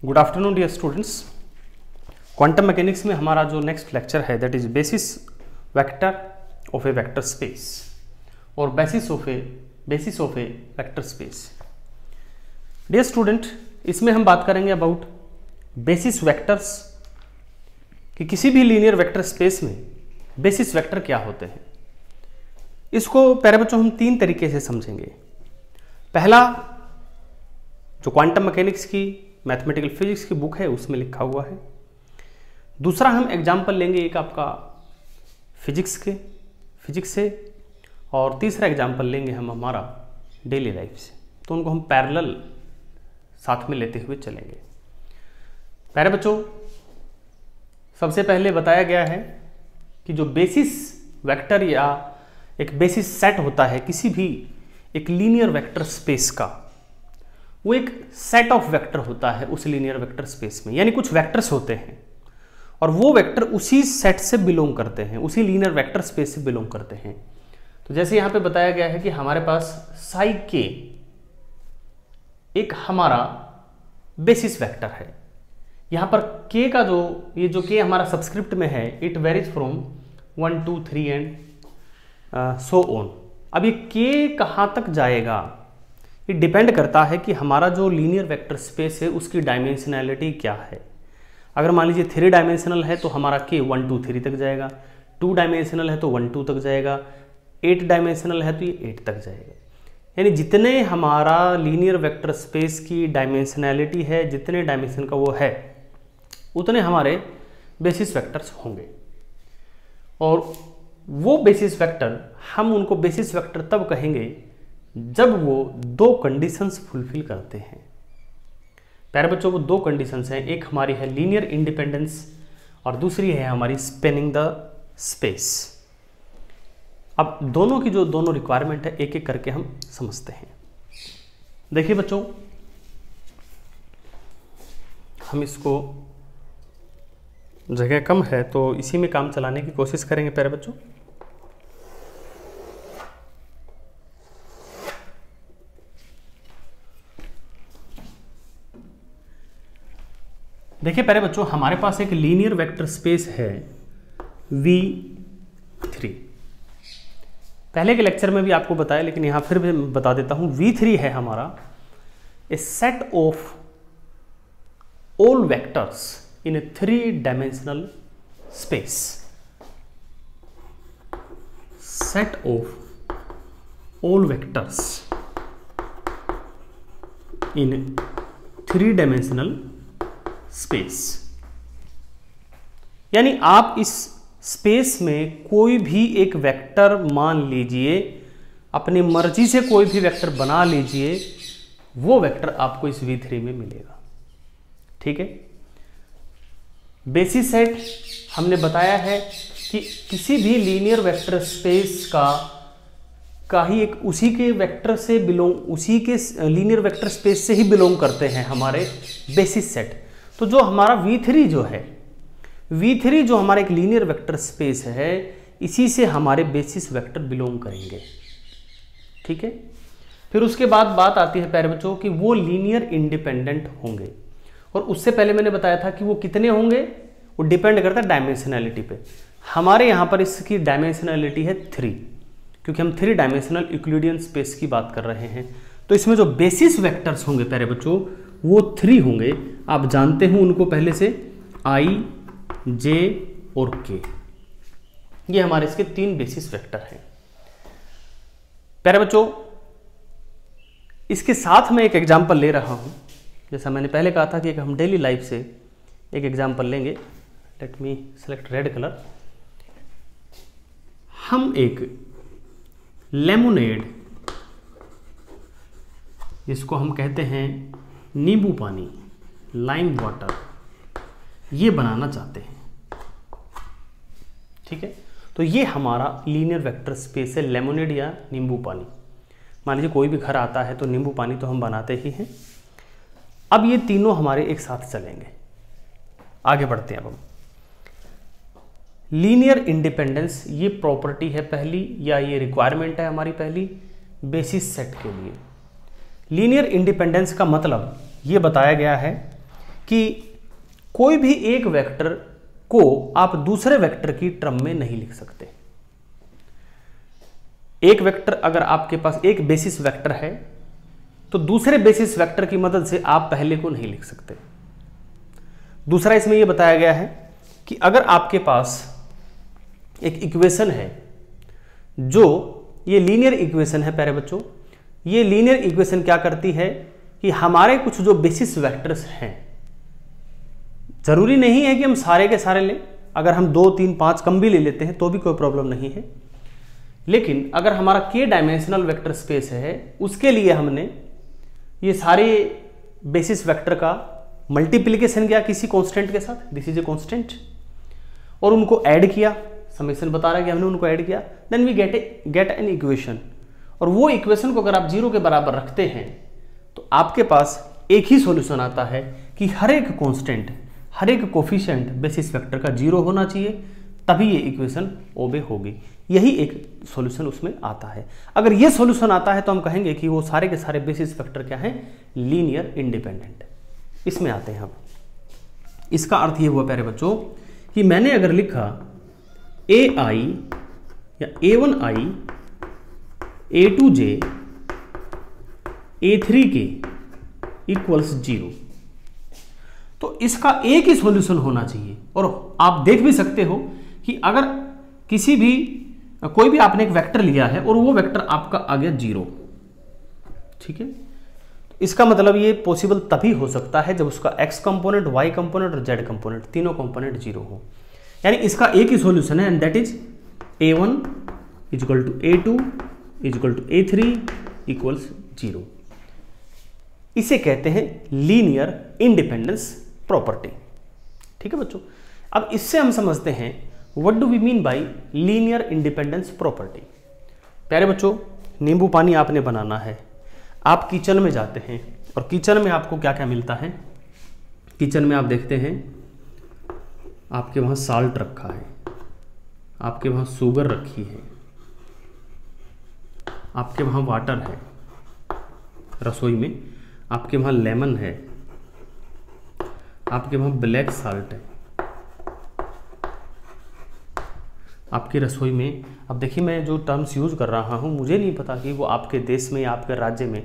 Good afternoon dear students. Quantum mechanics में हमारा जो नेक्स्ट लेक्चर है that is basis vector of a vector space और basis of a vector space. Dear student, इसमें हम बात करेंगे अबाउट बेसिस वेक्टर्स कि किसी भी लीनियर वेक्टर स्पेस में बेसिस वेक्टर क्या होते हैं। इसको प्यारे बच्चों हम तीन तरीके से समझेंगे। पहला, जो क्वांटम मैकेनिक्स की मैथमेटिकल फिजिक्स की बुक है उसमें लिखा हुआ है। दूसरा, हम एग्जाम्पल लेंगे एक आपका फिजिक्स से, और तीसरा एग्जाम्पल लेंगे हम हमारा डेली लाइफ से। तो उनको हम पैरेलल साथ में लेते हुए चलेंगे। प्यारे बच्चों, सबसे पहले बताया गया है कि जो बेसिस वेक्टर या एक बेसिस सेट होता है किसी भी एक लीनियर वेक्टर स्पेस का, वो एक सेट ऑफ वेक्टर होता है उस लीनियर वेक्टर स्पेस में। यानी कुछ वेक्टर्स होते हैं और वो वेक्टर उसी सेट से बिलोंग करते हैं, उसी लीनियर वेक्टर स्पेस से बिलोंग करते हैं। तो जैसे यहाँ पे बताया गया है कि हमारे पास साई के एक हमारा बेसिस वेक्टर है। यहाँ पर के का ये जो के हमारा सबस्क्रिप्ट में है, it varies from 1 2 3 and so on. अब ये के कहाँ तक जाएगा ये डिपेंड करता है कि हमारा जो लीनियर वेक्टर स्पेस है उसकी डायमेंशनैलिटी क्या है। अगर मान लीजिए 3 डायमेंशनल है तो हमारा के 1 2 3 तक जाएगा, 2 डायमेंशनल है तो 1 2 तक जाएगा, 8 डायमेंशनल है तो ये 8 तक जाएगा। यानी जितने हमारा लीनियर वेक्टर स्पेस की डायमेंशनैलिटी है, जितने डायमेंशन का वो है, उतने हमारे बेसिस वेक्टर्स होंगे। और वो बेसिस वेक्टर, हम उनको बेसिस वेक्टर तब कहेंगे जब वो 2 कंडीशंस फुलफिल करते हैं। प्यारे बच्चों, वो 2 कंडीशंस हैं। एक हमारी है लीनियर इंडिपेंडेंस और दूसरी है हमारी स्पेनिंग द स्पेस। अब दोनों की जो दोनों रिक्वायरमेंट है एक एक करके हम समझते हैं। देखिए बच्चों, हम इसको, जगह कम है तो इसी में काम चलाने की कोशिश करेंगे। प्यारे बच्चों, देखिए प्यारे बच्चों, हमारे पास एक लीनियर वेक्टर स्पेस है V3। पहले के लेक्चर में भी आपको बताया, लेकिन यहां फिर भी बता देता हूं। V3 है हमारा a set of all vectors in a 3 dimensional space. Set of all vectors in 3 dimensional space. यानी आप इस स्पेस में कोई भी एक वेक्टर मान लीजिए, अपनी मर्जी से कोई भी वेक्टर बना लीजिए, वो वेक्टर आपको इस V3 में मिलेगा। ठीक है। बेसिस सेट हमने बताया है कि किसी भी लीनियर वेक्टर स्पेस का ही एक उसी के वेक्टर से उसी के लीनियर वेक्टर स्पेस से ही बिलोंग करते हैं हमारे बेसिस सेट। तो जो हमारा V3 जो है, V3 जो हमारा एक लीनियर वेक्टर स्पेस है, इसी से हमारे बेसिस वेक्टर बिलोंग करेंगे। ठीक है। फिर उसके बाद बात आती है प्यारे बच्चों कि वो लीनियर इंडिपेंडेंट होंगे। और उससे पहले मैंने बताया था कि वो कितने होंगे, वो डिपेंड करता है डायमेंशनैलिटी पे। हमारे यहाँ पर इसकी डायमेंशनैलिटी है 3, क्योंकि हम 3 डायमेंशनल यूक्लिडियन स्पेस की बात कर रहे हैं। तो इसमें जो बेसिस वेक्टर्स होंगे प्यारे बच्चों वो 3 होंगे। आप जानते हो उनको पहले से, I, J और K। ये हमारे इसके 3 बेसिस वेक्टर हैं। प्यारे बच्चों, इसके साथ में एक एग्जांपल ले रहा हूं। जैसा मैंने पहले कहा था कि हम डेली लाइफ से एक एग्जांपल लेंगे। Let me select red colour. हम एक लेमोनेड, जिसको हम कहते हैं नींबू पानी, लाइम वाटर, ये बनाना चाहते हैं। ठीक है। तो ये हमारा लीनियर वेक्टर स्पेस है, लेमोनेड या नींबू पानी। मान लीजिए कोई भी घर आता है तो नींबू पानी तो हम बनाते ही हैं। अब ये तीनों हमारे एक साथ चलेंगे। आगे बढ़ते हैं। अब हम लीनियर इंडिपेंडेंस, ये प्रॉपर्टी है पहली, या ये रिक्वायरमेंट है हमारी पहली बेसिस सेट के लिए। लीनियर इंडिपेंडेंस का मतलब ये बताया गया है कि कोई भी एक वेक्टर को आप दूसरे वेक्टर की टर्म में नहीं लिख सकते। एक वेक्टर, अगर आपके पास एक बेसिस वेक्टर है तो दूसरे बेसिस वेक्टर की मदद से आप पहले को नहीं लिख सकते। दूसरा इसमें यह बताया गया है कि अगर आपके पास एक इक्वेशन है, जो ये लीनियर इक्वेशन है प्यारे बच्चों, ये लीनियर इक्वेशन क्या करती है कि हमारे कुछ जो बेसिस वेक्टर्स हैं, जरूरी नहीं है कि हम सारे के सारे लें, अगर हम 2, 3, 5 कम भी ले लेते हैं तो भी कोई प्रॉब्लम नहीं है, लेकिन अगर हमारा k डायमेंशनल वेक्टर स्पेस है उसके लिए हमने ये सारे बेसिस वेक्टर का मल्टीप्लिकेशन किया किसी कांस्टेंट के साथ, दिस इज ए कांस्टेंट, और उनको ऐड किया, समेशन बता रहा है कि हमने उनको ऐड किया, then we get an equation. और वो इक्वेशन को अगर आप 0 के बराबर रखते हैं तो आपके पास एक ही सॉल्यूशन आता है कि हर एक कांस्टेंट, हर एक कोफिशिएंट बेसिस वेक्टर का 0 होना चाहिए, तभी ये इक्वेशन ओबे होगी। यही एक सॉल्यूशन उसमें आता है। अगर ये सॉल्यूशन आता है तो हम कहेंगे कि वो सारे के सारे बेसिस वेक्टर क्या हैं, लीनियर इंडिपेंडेंट। इसमें आते हैं हम, इसका अर्थ ये हुआ प्यारे बच्चों कि मैंने अगर लिखा ai या a1i a2j a3k इक्वल्स 0, तो इसका एक ही सॉल्यूशन होना चाहिए। और आप देख भी सकते हो कि अगर किसी भी कोई भी आपने एक वेक्टर लिया है और वो वेक्टर आपका आ गया 0, ठीक है, इसका मतलब ये पॉसिबल तभी हो सकता है जब उसका x कंपोनेंट, y कंपोनेंट और z कंपोनेंट तीनों कंपोनेंट 0 हो। यानी इसका एक ही सॉल्यूशन है and that is a1 equal to a2 equal to a3 equals 0। इसे कहते हैं लीनियर इंडिपेंडेंस प्रॉपर्टी। ठीक है बच्चों, अब इससे हम समझते हैं what do we mean by linear independence property. प्यारे बच्चों, नींबू पानी आपने बनाना है, आप किचन में जाते हैं और किचन में आपको क्या क्या मिलता है। किचन में आप देखते हैं आपके वहाँ साल्ट रखा है, आपके वहाँ शुगर रखी है, आपके वहाँ वाटर है, रसोई में आपके वहाँ लेमन है, आपके वहाँ ब्लैक साल्ट है, आपकी रसोई में। अब देखिए मैं जो टर्म्स यूज़ कर रहा हूँ मुझे नहीं पता कि वो आपके देश में या आपके राज्य में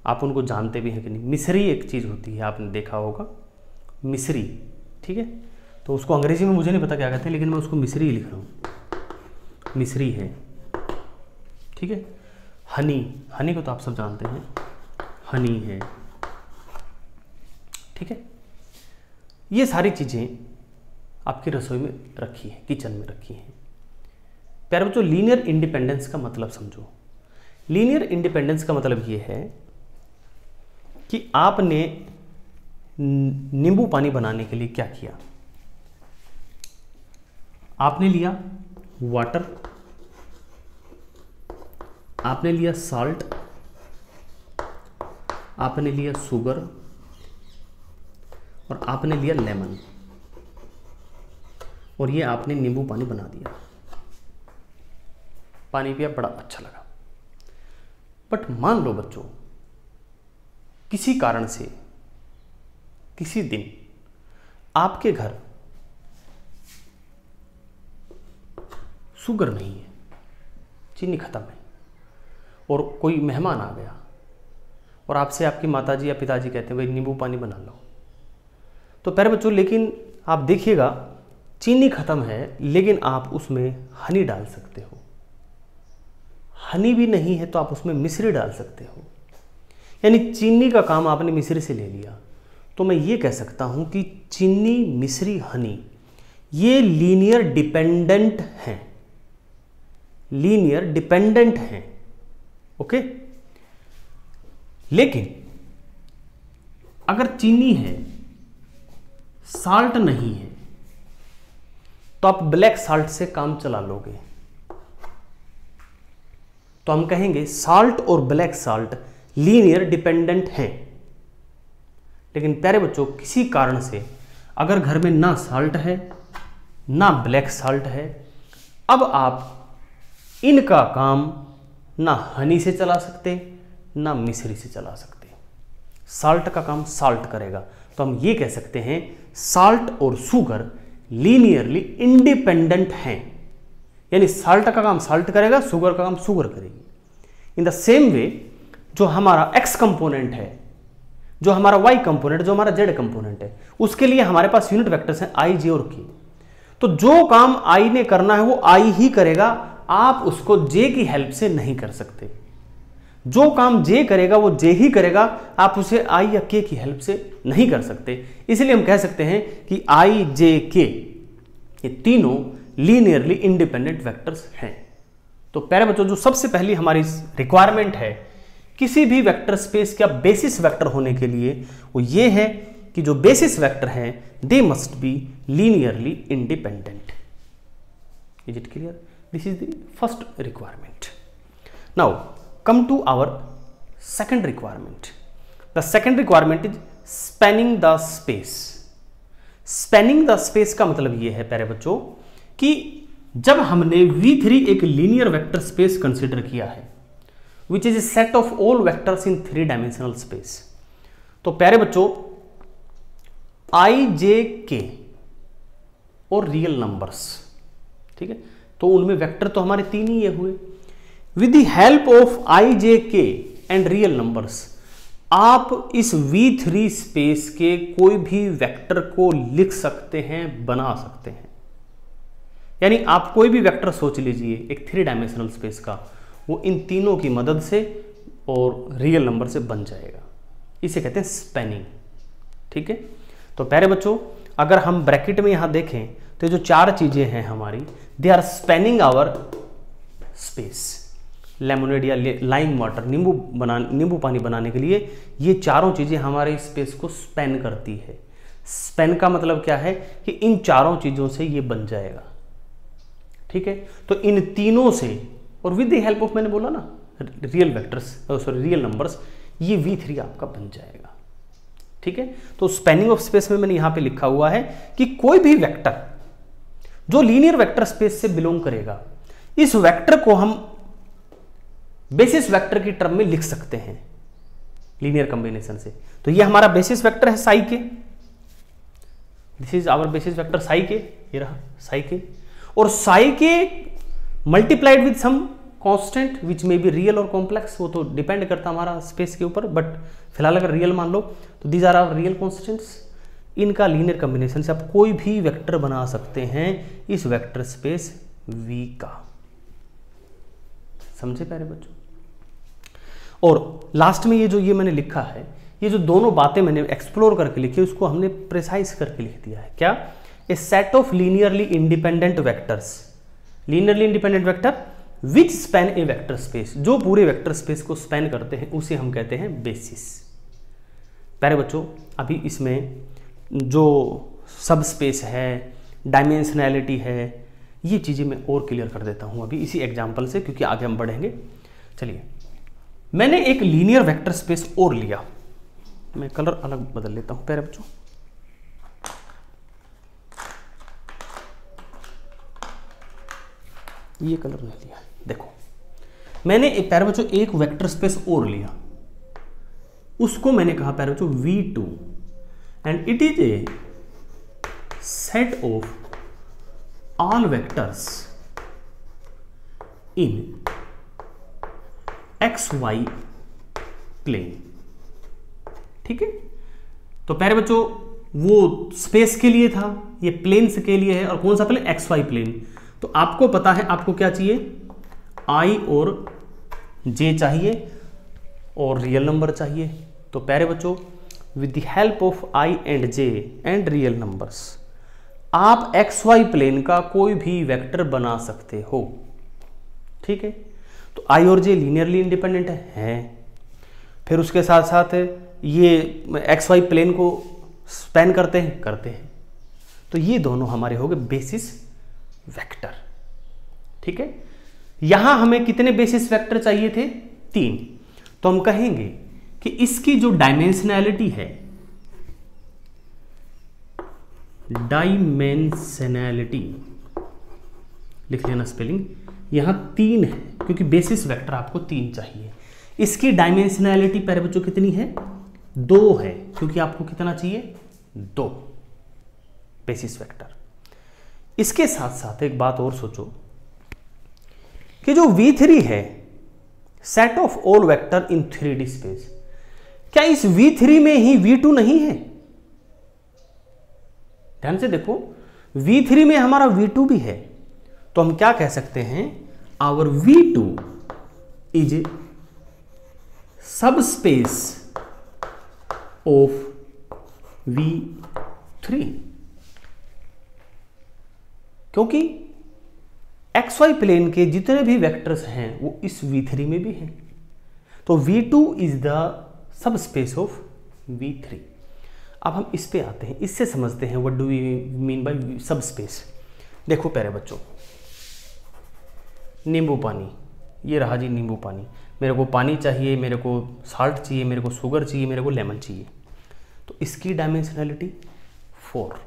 आप उनको जानते भी हैं कि नहीं। मिश्री एक चीज़ होती है, आपने देखा होगा, मिश्री, ठीक है, तो उसको अंग्रेजी में मुझे नहीं पता क्या कहते हैं, लेकिन मैं उसको मिश्री ही लिख रहा हूँ, मिश्री है, ठीक है। हनी, हनी को तो आप सब जानते हैं, हनी है, ठीक है। ये सारी चीज़ें आपकी रसोई में रखी है, किचन में रखी हैं। प्यारे बच्चों, लीनियर इंडिपेंडेंस का मतलब समझो। लीनियर इंडिपेंडेंस का मतलब ये है कि आपने नींबू पानी बनाने के लिए क्या किया, आपने लिया वाटर, आपने लिया साल्ट, आपने लिया शुगर और आपने लिया लेमन, और ये आपने नींबू पानी बना दिया। पानी पिया, बड़ा अच्छा लगा। बट मान लो बच्चों, किसी कारण से किसी दिन आपके घर शुगर नहीं है, चीनी खत्म है, और कोई मेहमान आ गया और आपसे आपकी माताजी या पिताजी कहते हैं भाई नींबू पानी बना लो। तो प्यारे बच्चों, लेकिन आप देखिएगा चीनी खत्म है, लेकिन आप उसमें हनी डाल सकते हो। हनी भी नहीं है तो आप उसमें मिश्री डाल सकते हो, यानी चीनी का काम आपने मिश्री से ले लिया। तो मैं ये कह सकता हूं कि चीनी, मिश्री, हनी ये लीनियर डिपेंडेंट हैं, लीनियर डिपेंडेंट हैं, ओके। लेकिन अगर चीनी है, साल्ट नहीं है, तो आप ब्लैक साल्ट से काम चला लोगे। तो हम कहेंगे साल्ट और ब्लैक साल्ट लीनियर डिपेंडेंट हैं। लेकिन प्यारे बच्चों, किसी कारण से अगर घर में ना साल्ट है ना ब्लैक साल्ट है, अब आप इनका काम ना हनी से चला सकते ना मिश्री से चला सकते। साल्ट का काम साल्ट करेगा। तो हम ये कह सकते हैं साल्ट और शुगर लीनियरली इंडिपेंडेंट हैं, यानी साल्ट का काम साल्ट करेगा, शुगर का काम शुगर करेगी। इन द सेम वे जो हमारा एक्स कंपोनेंट है, जो हमारा वाई कंपोनेंट, जो हमारा जेड कंपोनेंट है, उसके लिए हमारे पास यूनिट वेक्टर्स हैं आई, जे और के। तो जो काम आई ने करना है वो आई ही करेगा, आप उसको जे की हेल्प से नहीं कर सकते। जो काम जे करेगा वो जे ही करेगा, आप उसे आई या के की हेल्प से नहीं कर सकते। इसलिए हम कह सकते हैं कि आई, जे, के ये तीनों लीनियरली इंडिपेंडेंट वेक्टर्स हैं। तो प्यारे बच्चों, जो सबसे पहली हमारी रिक्वायरमेंट है किसी भी वेक्टर स्पेस का बेसिस वेक्टर होने के लिए, वो ये है कि जो बेसिस वेक्टर हैं they must be linearly independent. Is it clear? This is the first requirement. Now come to our second requirement. The second requirement is spanning the space. Spanning the space का मतलब ये है प्यारे बच्चों कि जब हमने V3 एक लीनियर वेक्टर स्पेस कंसिडर किया है which is a set of all vectors in 3-dimensional space, तो प्यारे बच्चों I, J, K और रियल नंबर्स, ठीक है, तो उनमें वेक्टर तो हमारे तीन ही ये हुए। With the help of I, J, K and real numbers, आप इस V3 स्पेस के कोई भी वेक्टर को लिख सकते हैं, बना सकते हैं। यानी आप कोई भी वेक्टर सोच लीजिए एक 3-डायमेंशनल स्पेस का, वो इन तीनों की मदद से और रियल नंबर से बन जाएगा। इसे कहते हैं स्पैनिंग। ठीक है, तो प्यारे बच्चों अगर हम ब्रैकेट में यहां देखें तो जो चार चीजें हैं हमारी, they are spanning our space. Lemonade या लाइम वाटर, नींबू पानी बनाने के लिए ये चारों चीजें हमारे स्पेस को स्पैन करती है। स्पैन का मतलब क्या है कि इन चारों चीजों से ये बन जाएगा। ठीक है, तो इन तीनों से और विद द हेल्प ऑफ, मैंने बोला ना real vectors, sorry real numbers, ये V3 आपका बन जाएगा। ठीक है, तो स्पैनिंग ऑफ स्पेस में मैंने यहां पे लिखा हुआ है कि कोई भी वेक्टर जो लीनियर वेक्टर स्पेस से बिलोंग करेगा, इस वेक्टर को हम बेसिस वेक्टर की टर्म में लिख सकते हैं लीनियर कॉम्बिनेशन से। तो ये हमारा बेसिस वेक्टर है साई के, this is our basis vector psi के, ये रहा साई के, और साई के multiplied with some constant which may be real और कॉम्प्लेक्स, वो तो डिपेंड करता हमारा स्पेस के ऊपर, बट फिलहाल अगर रियल मान लो तो these are our real constants. इनका लीनियर कॉम्बिनेशन से आप कोई भी वेक्टर बना सकते हैं इस वेक्टर स्पेस V का। समझे प्यारे बच्चों? और लास्ट में ये मैंने लिखा है, ये जो दोनों बातें मैंने एक्सप्लोर करके लिखी, उसको हमने प्रिसाइज करके लिख दिया है। क्या? A set of linearly independent vectors, linearly independent vector which span a vector space, जो पूरे वेक्टर स्पेस को स्पैन करते हैं उसे हम कहते हैं बेसिस। प्यारे बच्चों अभी इसमें जो सब स्पेस है, डायमेंशनैलिटी है, ये चीज़ें मैं और क्लियर कर देता हूँ अभी इसी एग्जाम्पल से, क्योंकि आगे हम बढ़ेंगे। चलिए, मैंने एक लीनियर वेक्टर स्पेस और लिया, मैं कलर अलग बदल लेता हूँ प्यारे बच्चों। ये कलर नहीं लिया, देखो मैंने एक प्यारे बच्चों एक वेक्टर स्पेस और लिया, उसको मैंने कहा प्यारे बच्चों V2 and it is a set of all vectors in xy plane। ठीक है, तो प्यारे बच्चों वो स्पेस के लिए था, ये प्लेन्स के लिए है, और कौन सा प्लेन? XY plane. तो आपको पता है आपको क्या चाहिए, I और J चाहिए और रियल नंबर चाहिए। तो प्यारे बच्चों with the help of I and J and real numbers आप XY प्लेन का कोई भी वेक्टर बना सकते हो। ठीक है, तो I और J लीनियरली इंडिपेंडेंट है, फिर उसके साथ साथ ये XY प्लेन को स्पैन करते हैं, तो ये दोनों हमारे हो गए बेसिस वेक्टर। ठीक है, यहां हमें कितने बेसिस वेक्टर चाहिए थे? 3। तो हम कहेंगे कि इसकी जो डायमेंशनैलिटी है, डायमेंशनैलिटी लिख लेना स्पेलिंग, यहां 3 है क्योंकि बेसिस वेक्टर आपको 3 चाहिए। इसकी डायमेंशनैलिटी प्यारे बच्चों कितनी है? 2 है, क्योंकि आपको कितना चाहिए, 2 बेसिस वेक्टर। इसके साथ साथ एक बात और सोचो कि जो V3 है, set of all vector in 3D space, क्या इस V3 में ही V2 नहीं है? ध्यान से देखो, V3 में हमारा V2 भी है, तो हम क्या कह सकते हैं, आवर V2 इज ए सब स्पेस ऑफ V3, क्योंकि XY प्लेन के जितने भी वेक्टर्स हैं वो इस V3 में भी हैं, तो V2 is the sub space of V3। अब हम इस पे आते हैं, इससे समझते हैं what do we mean by subspace. देखो प्यारे बच्चों, नींबू पानी, ये रहा जी नींबू पानी। मेरे को पानी चाहिए, मेरे को साल्ट चाहिए, मेरे को शुगर चाहिए, मेरे को लेमन चाहिए, तो इसकी डायमेंशनैलिटी 4।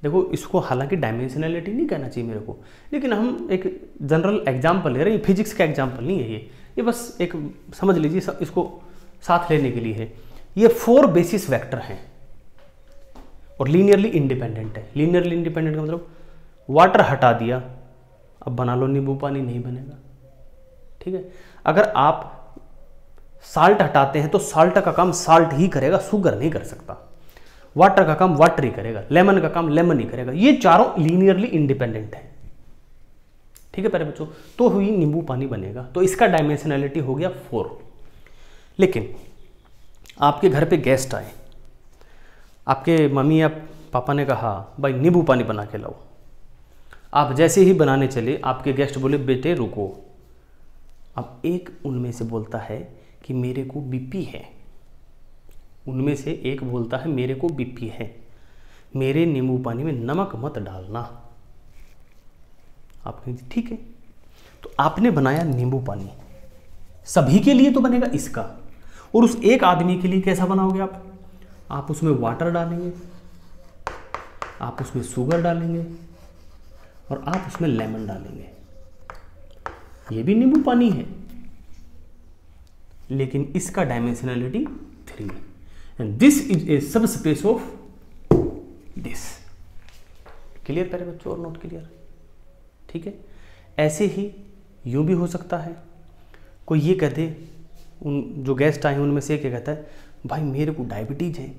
देखो इसको हालांकि डायमेंशनैलिटी नहीं कहना चाहिए मेरे को, लेकिन हम एक जनरल एग्जाम्पल ले रहे हैं, फिजिक्स का एग्जाम्पल नहीं है ये बस एक समझ लीजिए, इसको साथ लेने के लिए है। ये 4 बेसिस वेक्टर हैं और लीनियरली इंडिपेंडेंट है। लीनियरली इंडिपेंडेंट का मतलब वाटर हटा दिया, अब बना लो नींबू पानी, नहीं बनेगा, ठीक है। अगर आप साल्ट हटाते हैं तो साल्ट का काम साल्ट ही करेगा, शुगर नहीं कर सकता। वाटर का काम वाटर ही करेगा, लेमन का काम लेमन ही करेगा। ये चारों लीनियरली इंडिपेंडेंट है, ठीक है प्यारे बच्चों। तो ही नींबू पानी बनेगा, तो इसका डायमेंशनैलिटी हो गया 4। लेकिन आपके घर पे गेस्ट आए, आपके मम्मी या पापा ने कहा भाई नींबू पानी बना के लाओ। आप जैसे ही बनाने चले, आपके गेस्ट बोले बेटे रुको। अब एक उनमें से बोलता है कि मेरे को बीपी है, उनमें से एक बोलता है मेरे को बीपी है, मेरे नींबू पानी में नमक मत डालना। आप कहेंगे ठीक है। तो आपने बनाया नींबू पानी, सभी के लिए तो बनेगा इसका, और उस एक आदमी के लिए कैसा बनाओगे आप उसमें वाटर डालेंगे, आप उसमें शुगर डालेंगे और आप उसमें लेमन डालेंगे। ये भी नींबू पानी है, लेकिन इसका dimensionality 3 and this is a सब स्पेस ऑफ दिस। क्लियर प्यारे बच्चों और नॉट क्लियर? ठीक है। ऐसे ही यूं भी हो सकता है, कोई ये कहते, उन जो गेस्ट आए उनमें से क्या कहता है भाई मेरे को डायबिटीज है।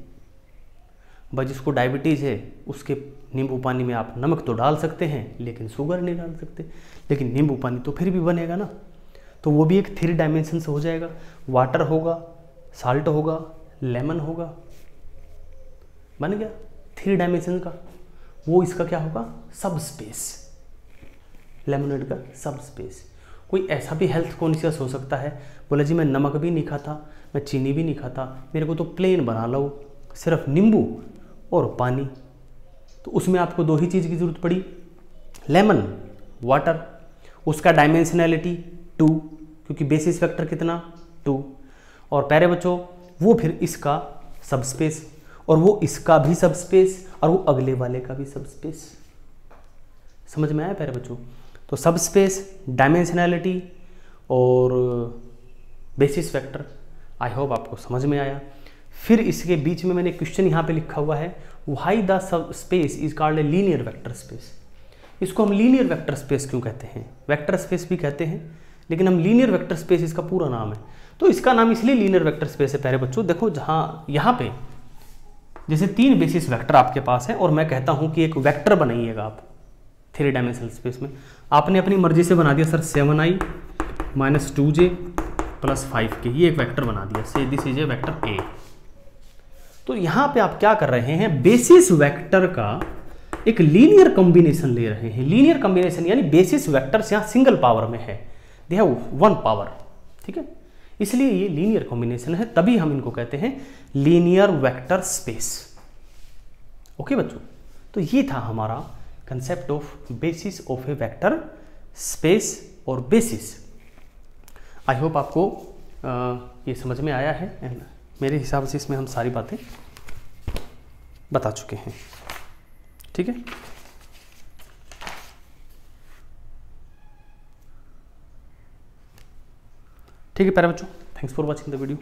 भाई जिसको डायबिटीज है उसके नींबू पानी में आप नमक तो डाल सकते हैं लेकिन शुगर नहीं डाल सकते, लेकिन नींबू पानी तो फिर भी बनेगा ना। तो वो भी एक 3 डायमेंशन से हो जाएगा, वाटर होगा, साल्ट होगा, लेमन होगा, बन गया 3 डायमेंशन का। वो इसका क्या होगा, सब स्पेस, लेमनेड का सब स्पेस। कोई ऐसा भी हेल्थ कॉन्शियस हो सकता है, बोला जी मैं नमक भी नहीं खाता, मैं चीनी भी नहीं खाता, मेरे को तो प्लेन बना लो, सिर्फ नींबू और पानी। तो उसमें आपको 2 ही चीज़ की ज़रूरत पड़ी, लेमन, वाटर। उसका डायमेंशनैलिटी 2, क्योंकि बेसिस वेक्टर कितना 2। और प्यारे बच्चों वो फिर इसका सब स्पेस, और वो इसका भी सब स्पेस, और वो अगले वाले का भी सब स्पेस। समझ में आया प्यारे बच्चों? तो सब स्पेस, डायमेंशनैलिटी और बेसिस वेक्टर, आई होप आपको समझ में आया। फिर इसके बीच में मैंने क्वेश्चन यहाँ पे लिखा हुआ है, why the sub space is called a linear vector space. इसको हम लीनियर वेक्टर स्पेस क्यों कहते हैं? वेक्टर स्पेस भी कहते हैं, लेकिन हम लीनियर वेक्टर स्पेस इसका पूरा नाम है। तो इसका नाम इसलिए लीनियर वेक्टर स्पेस है प्यारे बच्चों, देखो जहाँ यहाँ पे जैसे 3 बेसिस वेक्टर आपके पास है और मैं कहता हूँ कि एक वेक्टर बनाइएगा आप 3 डायमेंशनल स्पेस में। आपने अपनी मर्जी से बना दिया सर 7i - 2j + 5k, ये एक वेक्टर बना दिया, से this is a vector A. तो यहाँ पे आप क्या कर रहे हैं, बेसिस वेक्टर का एक लीनियर कॉम्बिनेशन ले रहे हैं। लीनियर कॉम्बिनेशन यानी बेसिस वेक्टर्स यहाँ सिंगल पावर में है, दे हैव 1 पावर, ठीक है, इसलिए ये लीनियर कॉम्बिनेशन है, तभी हम इनको कहते हैं लीनियर वेक्टर स्पेस। ओके बच्चों, तो ये था हमारा concept of basis of a vector space और बेसिस। आई होप आपको ये समझ में आया है, एंड मेरे हिसाब से इसमें हम सारी बातें बता चुके हैं, ठीक है। ठीक है प्यारे बच्चों, thanks for watching the video.